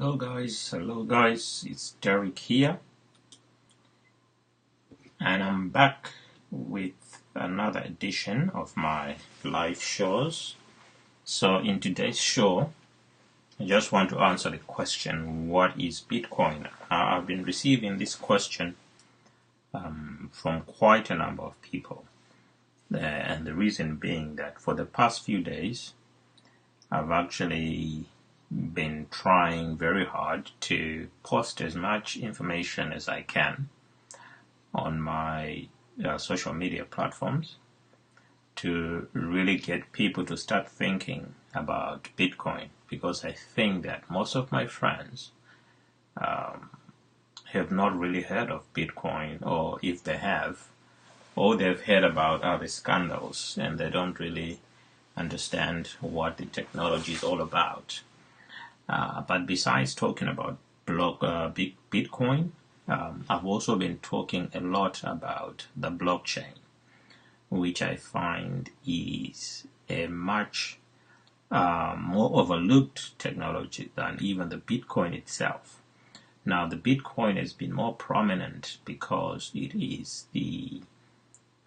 Hello guys, it's Derek here, and I'm back with another edition of my live shows. So in today's show, I just want to answer the question, what is Bitcoin? I've been receiving this question from quite a number of people, and the reason being that for the past few days, I've actually been trying very hard to post as much information as I can on my social media platforms to really get people to start thinking about Bitcoin, because I think that most of my friends have not really heard of Bitcoin, or if they have, all they've heard about are the scandals, and they don't really understand what the technology is all about. But besides talking about Bitcoin, I've also been talking a lot about the blockchain, which I find is a much more overlooked technology than even the Bitcoin itself. Now, the Bitcoin has been more prominent because it is the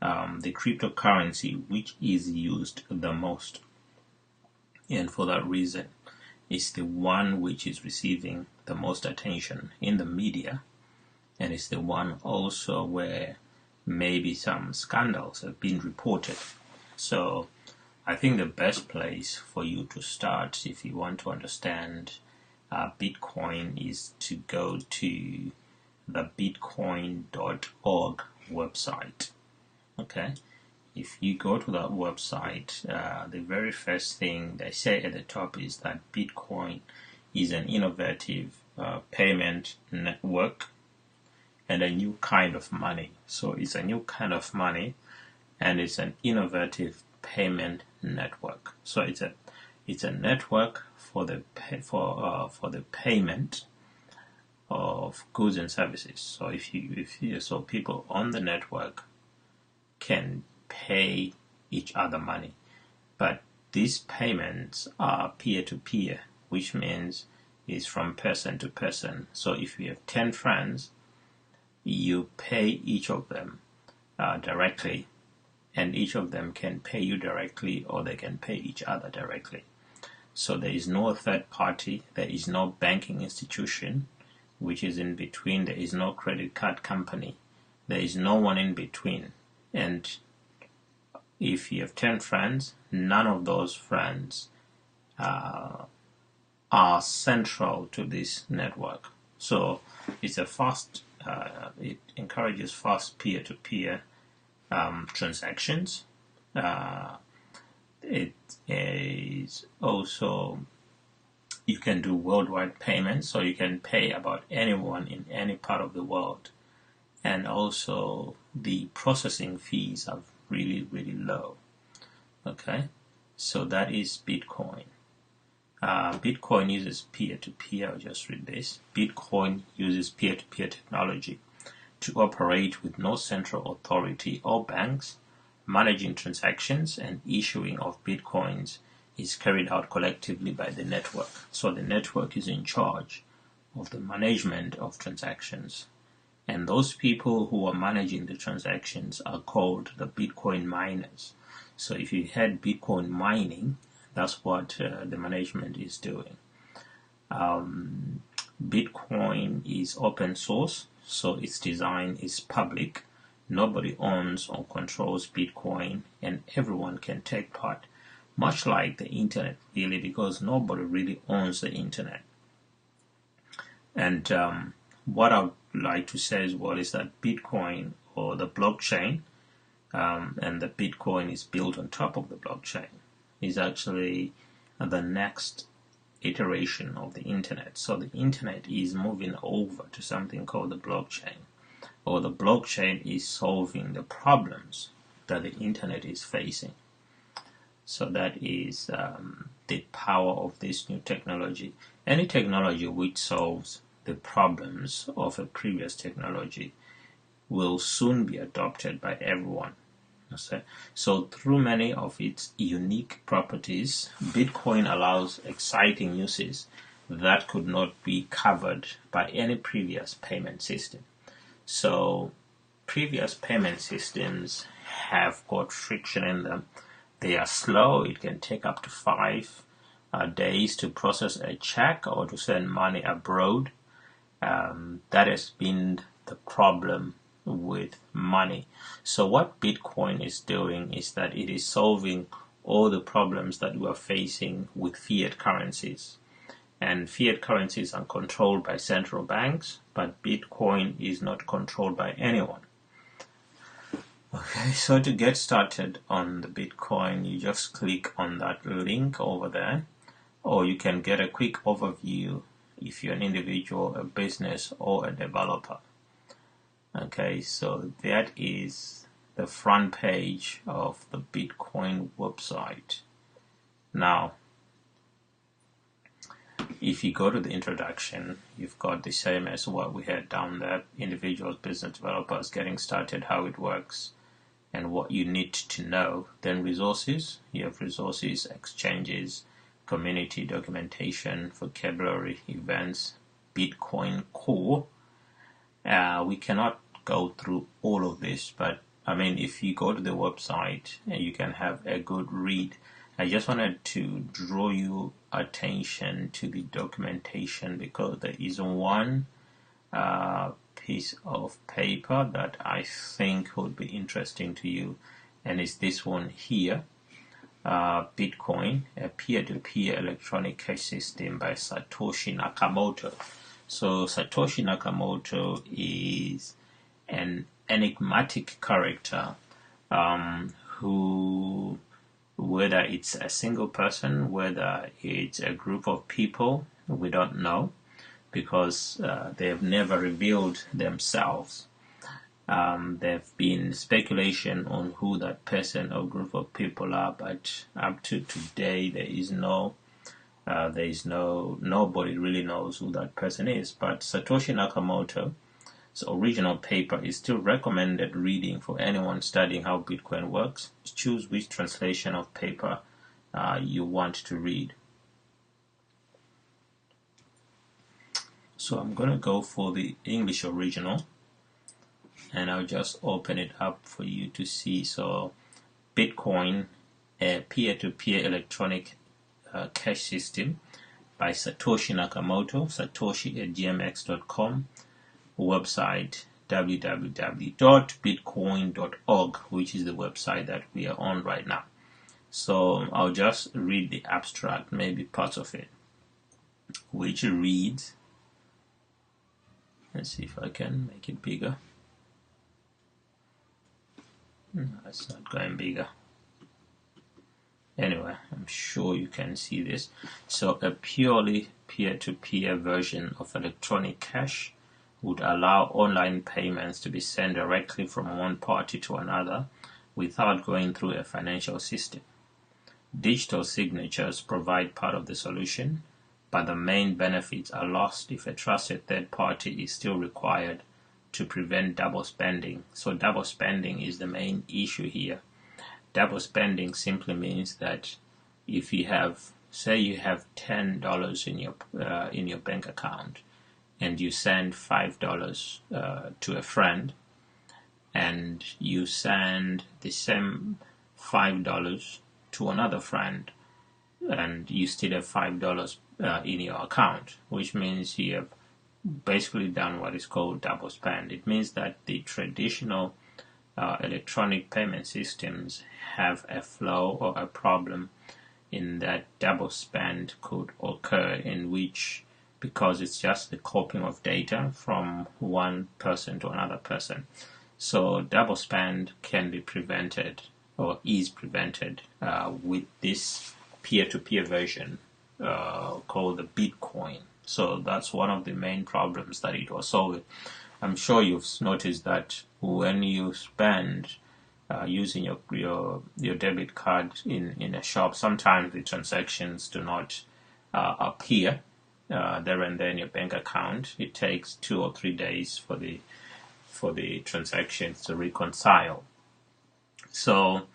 cryptocurrency which is used the most, and for that reason, it's the one which is receiving the most attention in the media, and it's the one also where maybe some scandals have been reported. So I think the best place for you to start if you want to understand Bitcoin is to go to the bitcoin.org website. Okay? If you go to that website, the very first thing they say at the top is that Bitcoin is an innovative payment network and a new kind of money. So it's a new kind of money, and it's an innovative payment network. So it's a network for the payment of goods and services. So so people on the network can pay each other money, but these payments are peer-to-peer, which means it's from person to person. So if you have 10 friends, you pay each of them directly, and each of them can pay you directly, or they can pay each other directly. So there is no third party, there is no banking institution which is in between, there is no credit card company, there is no one in between. And if you have 10 friends, none of those friends are central to this network. So it's a fast, it encourages fast peer-to-peer transactions. It is also, you can do worldwide payments, so you can pay about anyone in any part of the world. And also the processing fees are really, really low. Okay, so that is Bitcoin. Bitcoin uses peer-to-peer. I'll just read this. Bitcoin uses peer-to-peer technology to operate with no central authority or banks. Managing transactions and issuing of Bitcoins is carried out collectively by the network. So the network is in charge of the management of transactions. And those people who are managing the transactions are called the Bitcoin miners. So if you had Bitcoin mining, that's what the management is doing. Bitcoin is open source, so its design is public. Nobody owns or controls Bitcoin, and everyone can take part. Much like the internet, really, because nobody really owns the internet. And what I would like to say as well is that Bitcoin, or the blockchain, and the Bitcoin is built on top of the blockchain, is actually the next iteration of the internet. So the internet is moving over to something called the blockchain, or the blockchain is solving the problems that the internet is facing. So that is the power of this new technology. Any technology which solves the problems of a previous technology will soon be adopted by everyone. So through many of its unique properties, Bitcoin allows exciting uses that could not be covered by any previous payment system. So previous payment systems have got friction in them. They are slow. It can take up to 5 days to process a check or to send money abroad. That has been the problem with money. So what Bitcoin is doing is that it is solving all the problems that we are facing with fiat currencies. And fiat currencies are controlled by central banks, but Bitcoin is not controlled by anyone. Okay, so to get started on the Bitcoin, you just click on that link over there, or you can get a quick overview if you're an individual, a business, or a developer. Okay, so that is the front page of the Bitcoin website. Now, if you go to the introduction, you've got the same as what we had down there: individuals, business, developers, getting started, how it works, and what you need to know. Then resources, you have resources, exchanges, community, documentation, vocabulary, events, Bitcoin core. We cannot go through all of this, but I mean, if you go to the website, you can have a good read. I just wanted to draw your attention to the documentation because there is one piece of paper that I think would be interesting to you, and it's this one here. Bitcoin, a peer-to-peer electronic cash system by Satoshi Nakamoto. So Satoshi Nakamoto is an enigmatic character who, whether it's a single person, whether it's a group of people, we don't know, because they have never revealed themselves. There's been speculation on who that person or group of people are, but up to today nobody really knows who that person is. But Satoshi Nakamoto's original paper is still recommended reading for anyone studying how Bitcoin works. Choose which translation of paper you want to read. So I'm going to go for the English original, and I'll just open it up for you to see. So Bitcoin, a peer-to-peer electronic cash system by Satoshi Nakamoto, satoshi@gmx.com, website www.bitcoin.org, which is the website that we are on right now. So I'll just read the abstract, maybe parts of it, which reads, let's see if I can make it bigger. No, it's not going bigger. Anyway, I'm sure you can see this. So a purely peer-to-peer version of electronic cash would allow online payments to be sent directly from one party to another without going through a financial system. Digital signatures provide part of the solution, but the main benefits are lost if a trusted third party is still required to prevent double spending. So double spending is the main issue here. Double spending simply means that if you have, say you have $10 in your bank account, and you send $5 to a friend, and you send the same $5 to another friend, and you still have $5 in your account, which means you have basically done what is called double spend. It means that the traditional electronic payment systems have a flaw or a problem in that double spend could occur, in which, because it's just the copying of data from one person to another person. So double spend can be prevented, or is prevented, with this peer-to-peer version called the Bitcoin. So that's one of the main problems that it was solving. I'm sure you've noticed that when you spend using your debit card in a shop, sometimes the transactions do not appear there and then in your bank account. It takes 2 or 3 days for the transactions to reconcile. So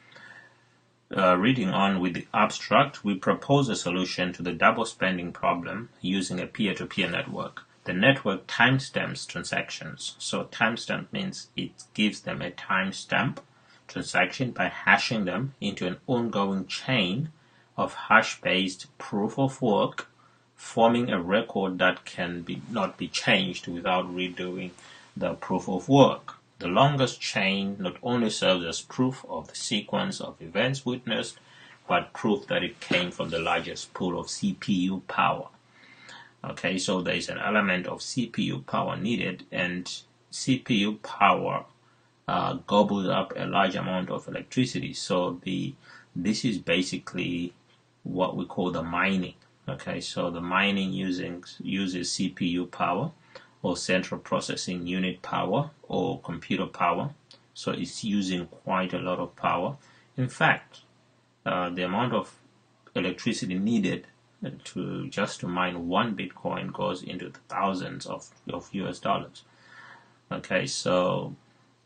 reading on with the abstract, we propose a solution to the double spending problem using a peer-to-peer network. The network timestamps transactions. So timestamp means it gives them a timestamp transaction by hashing them into an ongoing chain of hash-based proof of work, forming a record that can not be changed without redoing the proof of work. The longest chain not only serves as proof of the sequence of events witnessed, but proof that it came from the largest pool of CPU power. Okay, so there is an element of CPU power needed, and CPU power gobbles up a large amount of electricity. So this is basically what we call the mining. Okay, so the mining uses CPU power, or central processing unit power, or computer power. So it's using quite a lot of power. In fact, the amount of electricity needed to mine one Bitcoin goes into the thousands of US dollars. Okay, so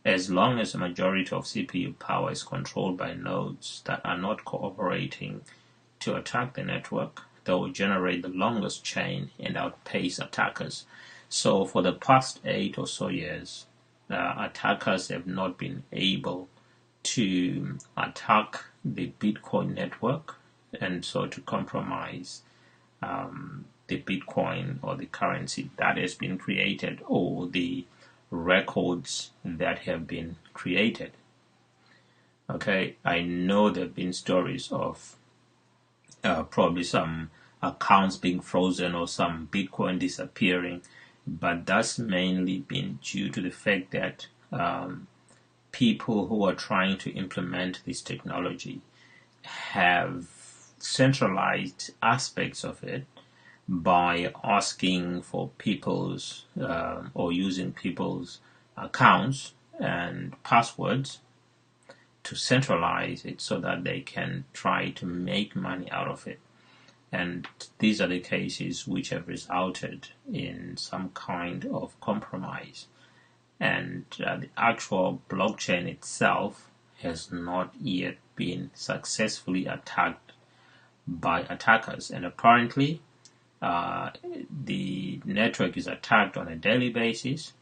as long as the majority of CPU power is controlled by nodes that are not cooperating to attack the network, they will generate the longest chain and outpace attackers. So for the past 8 or so years, attackers have not been able to attack the Bitcoin network, and so to compromise the Bitcoin or the currency that has been created, or the records that have been created. Okay, I know there have been stories of probably some accounts being frozen or some Bitcoin disappearing, but that's mainly been due to the fact that people who are trying to implement this technology have centralized aspects of it by asking for people's or using people's accounts and passwords to centralize it so that they can try to make money out of it. And these are the cases which have resulted in some kind of compromise. And the actual blockchain itself has not yet been successfully attacked by attackers. And apparently, the network is attacked on a daily basis,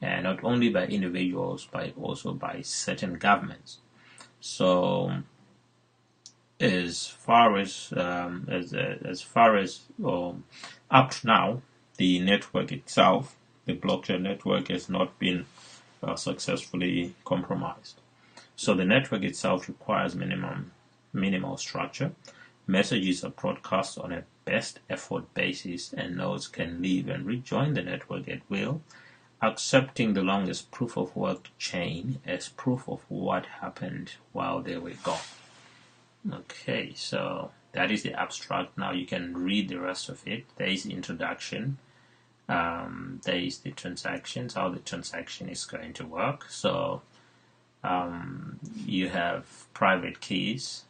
and not only by individuals, but also by certain governments. So, as far as up to now, the network itself, the blockchain network, has not been successfully compromised. So the network itself requires minimal structure. Messages are broadcast on a best effort basis, and nodes can leave and rejoin the network at will, accepting the longest proof of work chain as proof of what happened while they were gone. Okay, so that is the abstract. Now you can read the rest of it. There is the introduction. There is the transactions, how the transaction is going to work. So you have private keys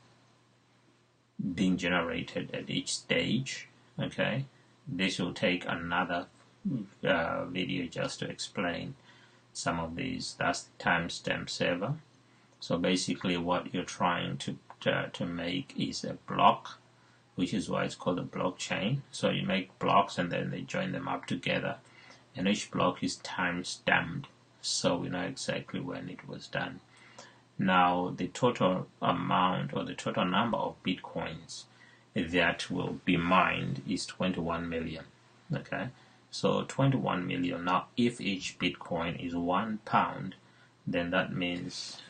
being generated at each stage. Okay, this will take another video just to explain some of these. That's the timestamp server. So basically what you're trying to make is a block, which is why it's called a blockchain. So you make blocks and then they join them up together, and each block is time stamped, so we know exactly when it was done. Now the total amount or the total number of Bitcoins that will be mined is 21 million. Okay, so 21 million. Now if each Bitcoin is £1, then that means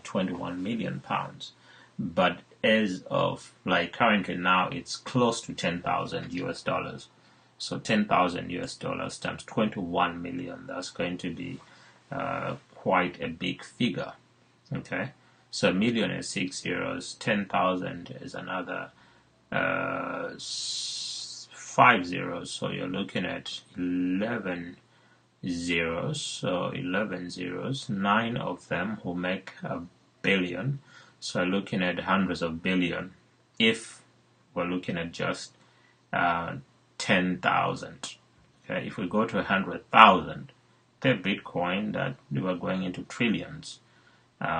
21 million pounds. But as of currently now, it's close to 10,000 US dollars. So 10,000 US dollars times 21 million, that's going to be quite a big figure. Okay, so a million is 6 zeros, 10,000 is another 5 zeros. So you're looking at 11 zeros. So 11 zeros, 9 of them will make a billion. So looking at hundreds of billion if we're looking at just 10,000. Okay, if we go to 100,000 per Bitcoin, that we are going into trillions.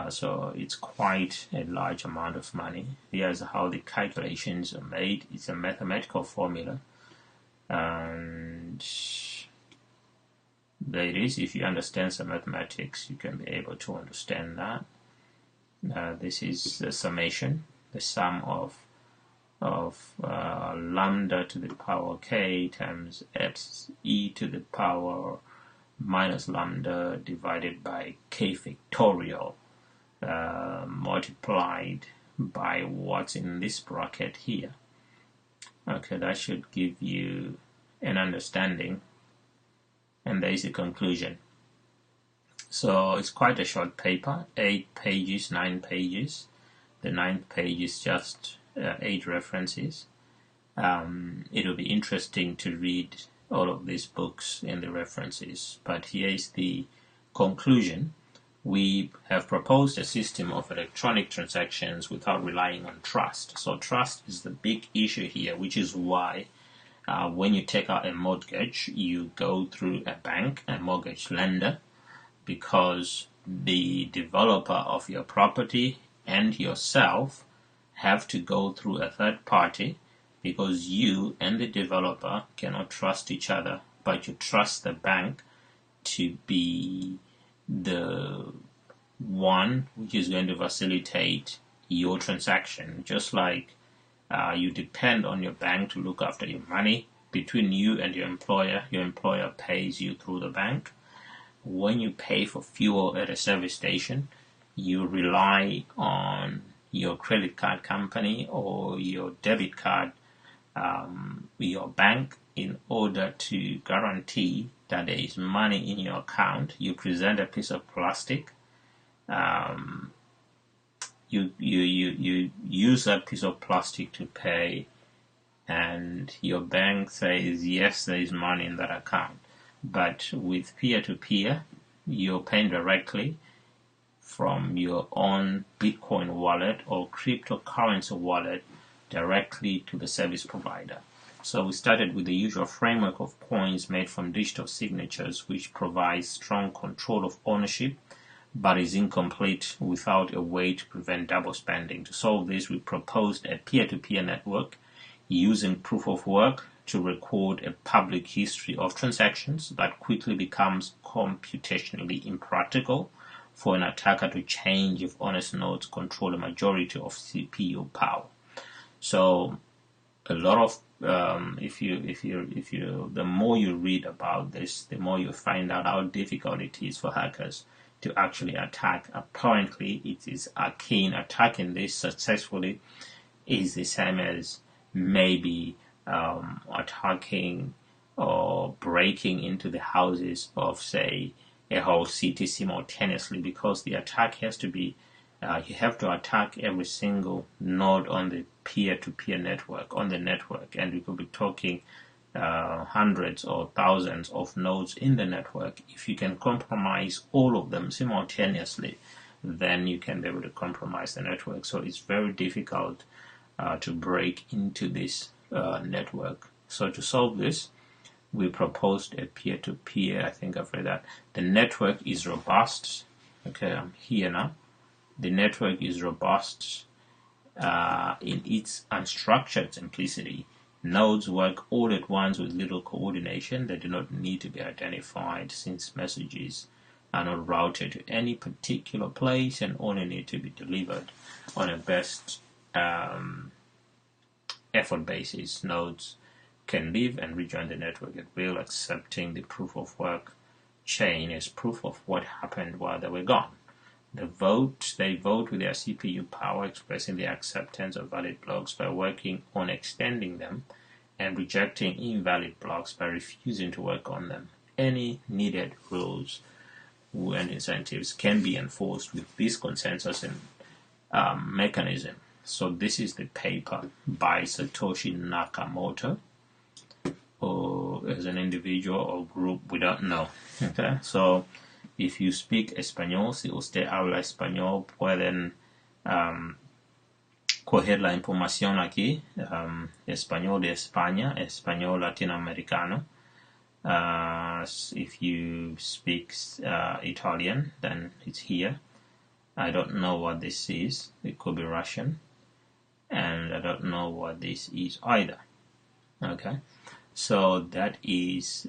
So it's quite a large amount of money. Here's how the calculations are made. It's a mathematical formula, and there it is. If you understand some mathematics, you can be able to understand that. This is the summation, the sum of lambda to the power k times e to the power minus lambda divided by k factorial multiplied by what's in this bracket here. Okay, that should give you an understanding. And there is a conclusion. So it's quite a short paper, 8 pages, 9 pages. The 9th page is just 8 references. It will be interesting to read all of these books and the references. But here is the conclusion. We have proposed a system of electronic transactions without relying on trust. So trust is the big issue here, which is why when you take out a mortgage, you go through a bank, a mortgage lender, because the developer of your property and yourself have to go through a third party, because you and the developer cannot trust each other, but you trust the bank to be the one which is going to facilitate your transaction. Just like you depend on your bank to look after your money between you and your employer pays you through the bank. When you pay for fuel at a service station, you rely on your credit card company or your debit card, your bank, in order to guarantee that there is money in your account. You present a piece of plastic. You use that piece of plastic to pay, and your bank says yes, there is money in that account. But with peer-to-peer, you're paying directly from your own Bitcoin wallet or cryptocurrency wallet directly to the service provider. So we started with the usual framework of coins made from digital signatures, which provides strong control of ownership, but is incomplete without a way to prevent double spending. To solve this, we proposed a peer-to-peer network using proof of work to record a public history of transactions that quickly becomes computationally impractical for an attacker to change if honest nodes control a majority of CPU power. So a lot of the more you read about this, the more you find out how difficult it is for hackers to actually attack. Apparently, it is arcane. Attacking this successfully is the same as maybe attacking or breaking into the houses of, say, a whole city simultaneously, because the attack has to be you have to attack every single node on the peer-to-peer network, on the network, and we could be talking hundreds or thousands of nodes in the network. If you can compromise all of them simultaneously, then you can be able to compromise the network. So it's very difficult to break into this network. So to solve this, we proposed a peer-to-peer. I think I've read that. The network is robust. Okay, I'm here now. The network is robust in its unstructured simplicity. Nodes work all at once with little coordination. They do not need to be identified, since messages are not routed to any particular place and only need to be delivered on a best effort basis. Nodes can leave and rejoin the network at will, accepting the proof of work chain as proof of what happened while they were gone. They vote with their CPU power, expressing their acceptance of valid blocks by working on extending them, and rejecting invalid blocks by refusing to work on them. Any needed rules and incentives can be enforced with this consensus and mechanism. So this is the paper by Satoshi Nakamoto, or as an individual or group, we don't know. Okay, so if you speak español, si usted habla español, pueden coger la información aquí, español de España, español latinoamericano. If you speak Italian, then it's here. I don't know what this is. It could be Russian, and I don't know what this is either. Okay, so that is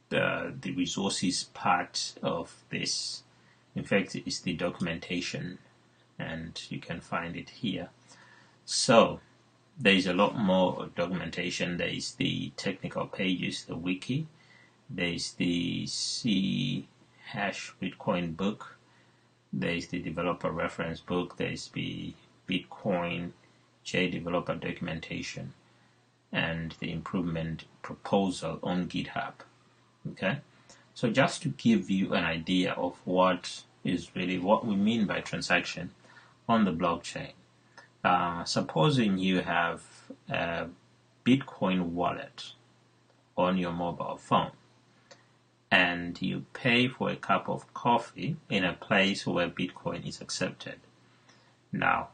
the resources part of this. In fact, it's the documentation, and you can find it here. So there is a lot more documentation. There is the technical pages, the wiki. There is the C# Bitcoin book. There is the developer reference book. There is the Bitcoin J developer documentation and the improvement proposal on GitHub. Okay, so just to give you an idea of what is really what we mean by transaction on the blockchain. Supposing you have a Bitcoin wallet on your mobile phone and you pay for a cup of coffee in a place where Bitcoin is accepted. Now,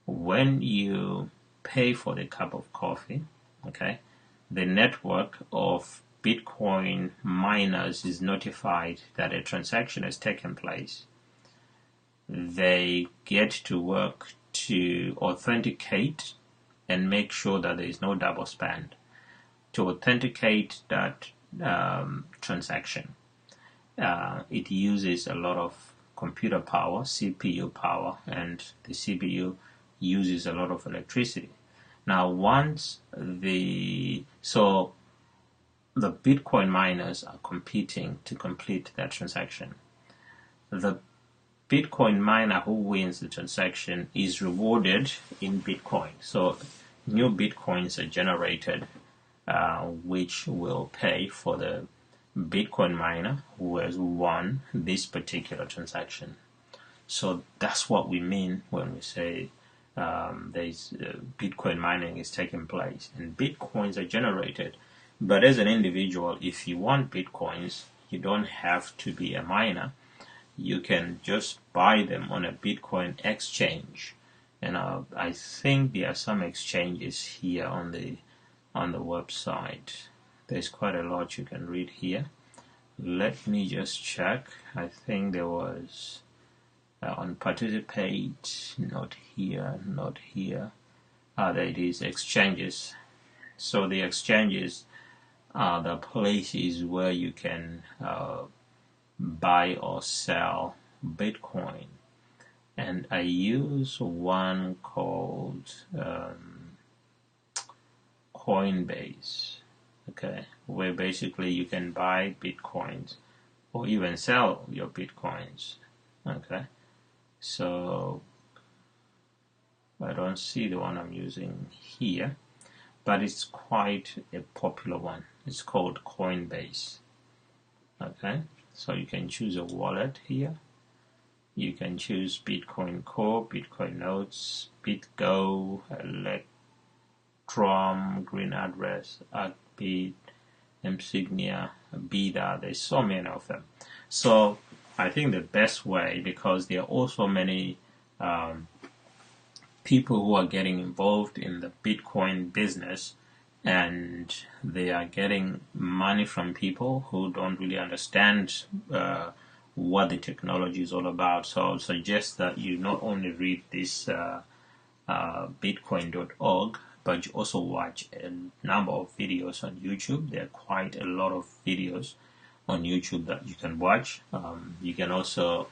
when you pay for the cup of coffee, okay, the network of Bitcoin miners is notified that a transaction has taken place. They get to work to authenticate and make sure that there is no double spend. To authenticate that transaction, it uses a lot of computer power, CPU power, and the CPU uses a lot of electricity. Now, once the Bitcoin miners are competing to complete that transaction. The Bitcoin miner who wins the transaction is rewarded in Bitcoin. So new Bitcoins are generated, which will pay for the Bitcoin miner who has won this particular transaction. So that's what we mean when we say there's Bitcoin mining is taking place and Bitcoins are generated. But as an individual, if you want Bitcoins, you don't have to be a miner. You can just buy them on a Bitcoin exchange. And I think there are some exchanges here on the website. There's quite a lot you can read here. Let me just check. I think there was on participate, not here. There it is, exchanges. So the exchanges are the places where you can buy or sell Bitcoin. And I use one called Coinbase, okay, where basically you can buy Bitcoins or even sell your Bitcoins, okay. So I don't see the one I'm using here, but it's quite a popular one. It's called Coinbase, okay. So you can choose a wallet here. You can choose Bitcoin Core, Bitcoin Notes, BitGo, Electrum, Green Address, Arcbit, Insignia, Bida. There's so many of them. So I think the best way, because there are also many people who are getting involved in the Bitcoin business, and they are getting money from people who don't really understand what the technology is all about. So I would suggest that you not only read this bitcoin.org, but you also watch a number of videos on YouTube. There are quite a lot of videos on YouTube that you can watch. You can also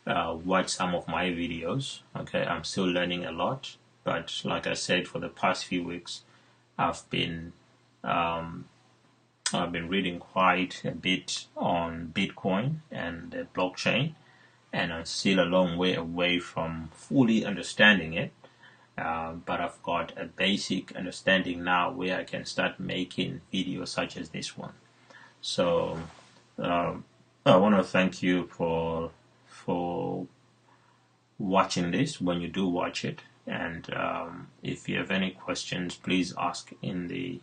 watch some of my videos. Okay, I'm still learning a lot, but like I said, for the past few weeks, I've been reading quite a bit on Bitcoin and the blockchain, and I'm still a long way away from fully understanding it. But I've got a basic understanding now where I can start making videos such as this one. So I want to thank you for watching this when you do watch it. And if you have any questions, please ask in the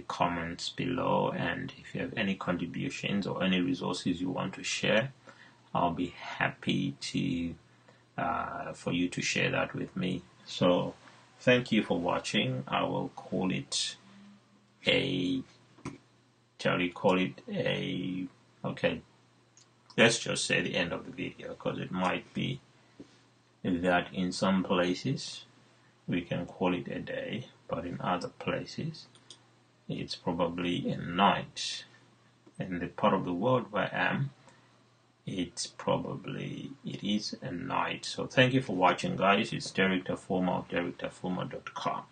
comments below. And if you have any contributions or any resources you want to share, I'll be happy to for you to share that with me. So thank you for watching. I will call it a okay. let's just say the end of the video, because it might be that in some places we can call it a day, but in other places it's probably a night. In the part of the world where I am, it is a night. So thank you for watching, guys. It's Derek Tafuma of DerekTafuma.com.